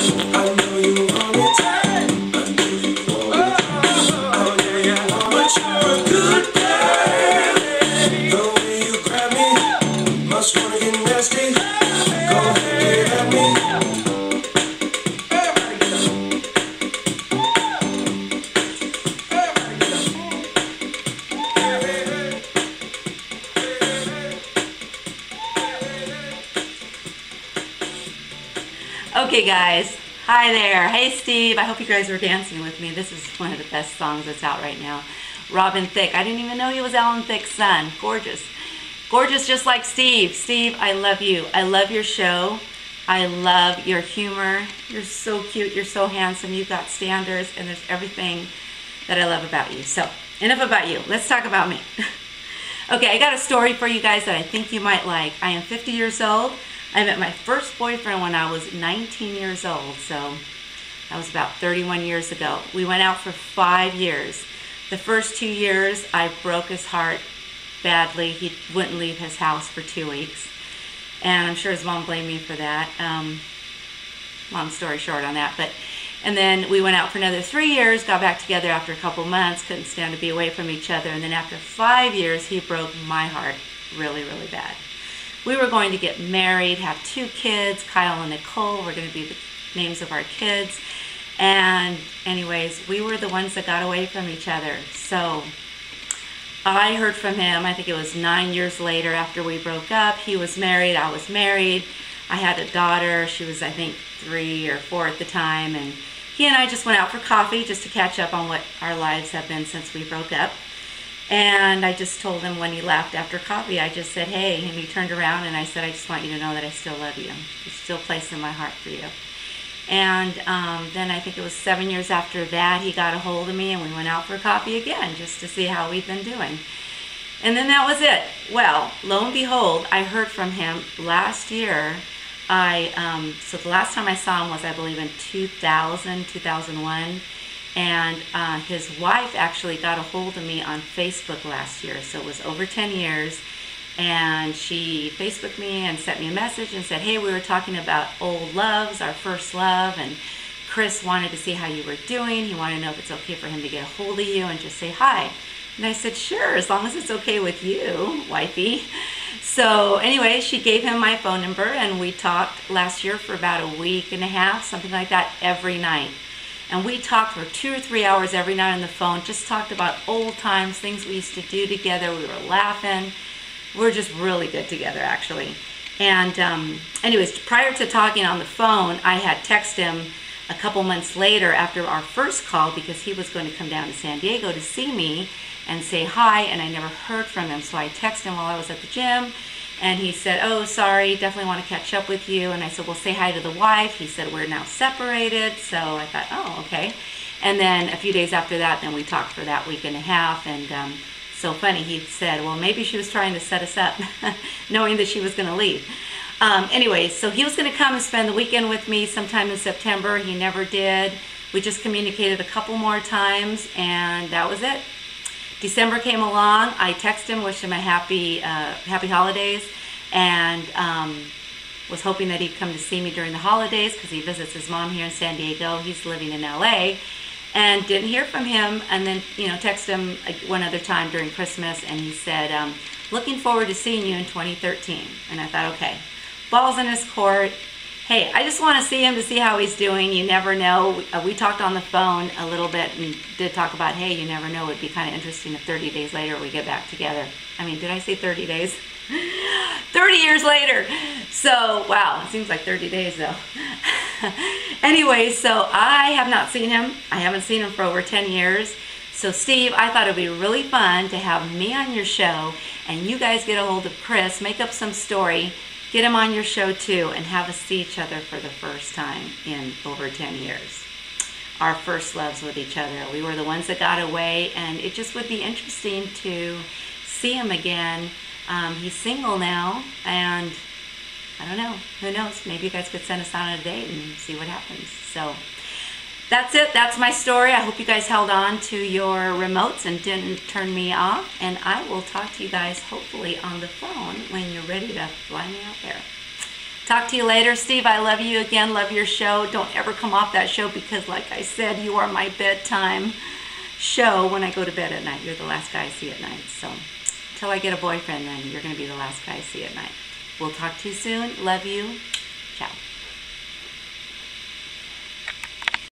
I know you want it. I know you want it. Oh yeah, but you're a good girl. The way you grab me, must wanna get nasty. Go ahead, get at me. Okay guys, hi there. Hey Steve, I hope you guys are dancing with me. This is one of the best songs that's out right now. Robin Thicke. I didn't even know he was Alan Thicke's son. Gorgeous. Gorgeous just like Steve. Steve, I love you. I love your show. I love your humor. You're so cute. You're so handsome. You've got standards and there's everything that I love about you. So, enough about you. Let's talk about me. Okay, I got a story for you guys that I think you might like. I am 50 years old. I met my first boyfriend when I was 19 years old, so that was about 31 years ago. We went out for 5 years. The first 2 years, I broke his heart badly. He wouldn't leave his house for 2 weeks, and I'm sure his mom blamed me for that. Long story short on that, and then we went out for another 3 years, got back together after a couple months, couldn't stand to be away from each other, and then after 5 years, he broke my heart really, really bad. We were going to get married, have 2 kids, Kyle and Nicole were going to be the names of our kids. And anyways, we were the ones that got away from each other. So I heard from him, I think it was 9 years later after we broke up. He was married, I was married. I had a daughter, she was I think 3 or 4 at the time. And he and I just went out for coffee just to catch up on what our lives have been since we broke up. And I just told him when he left after coffee, I just said, hey, and he turned around and I said, I just want you to know that I still love you. There's still a place in my heart for you. And then I think it was 7 years after that, he got a hold of me and we went out for coffee again just to see how we've been doing. And then that was it. Well, lo and behold, I heard from him last year. So the last time I saw him was, I believe, in 2001. And his wife actually got a hold of me on Facebook last year, so it was over 10 years. And she Facebooked me and sent me a message and said, hey, we were talking about old loves, our first love, and Chris wanted to see how you were doing. He wanted to know if it's okay for him to get a hold of you and just say hi. And I said, sure, as long as it's okay with you, wifey. So anyway, she gave him my phone number and we talked last year for about a week and a half, something like that, every night. And we talked for 2 or 3 hours every night on the phone, just talked about old times, things we used to do together. We were laughing. We were just really good together, actually. And anyways, prior to talking on the phone, I had texted him a couple months later after our first call because he was going to come down to San Diego to see me and say hi, and I never heard from him. So I texted him while I was at the gym. And he said, oh, sorry, definitely want to catch up with you. And I said, well, say hi to the wife. He said, we're now separated. So I thought, oh, okay. And then a few days after that, then we talked for that week and a half. And so funny, he said, well, maybe she was trying to set us up, knowing that she was going to leave. Anyways, so he was going to come and spend the weekend with me sometime in September. He never did. We just communicated a couple more times, and that was it. December came along. I texted him, wished him a happy holidays, and was hoping that he'd come to see me during the holidays because he visits his mom here in San Diego. He's living in LA, and didn't hear from him. And then, texted him one other time during Christmas, and he said, looking forward to seeing you in 2013. And I thought, okay, ball's in his court. Hey, I just want to see him to see how he's doing. You never know. We talked on the phone a little bit and did talk about, hey, you never know. It would be kind of interesting if 30 days later we get back together. I mean, did I say 30 days? 30 years later. So, wow, it seems like 30 days though. Anyway, so I have not seen him. I haven't seen him for over 10 years. So Steve, I thought it would be really fun to have me on your show and you guys get a hold of Chris, make up some story, get him on your show too, and have us see each other for the first time in over 10 years. Our first loves with each other. We were the ones that got away, and it just would be interesting to see him again. He's single now, and I don't know, who knows? Maybe you guys could send us out on a date and see what happens. So that's it. That's my story. I hope you guys held on to your remotes and didn't turn me off. And I will talk to you guys hopefully on the phone when you're ready to fly me out there. Talk to you later. Steve, I love you again. Love your show. Don't ever come off that show because, like I said, you are my bedtime show when I go to bed at night. You're the last guy I see at night. So until I get a boyfriend, then you're going to be the last guy I see at night. We'll talk to you soon. Love you.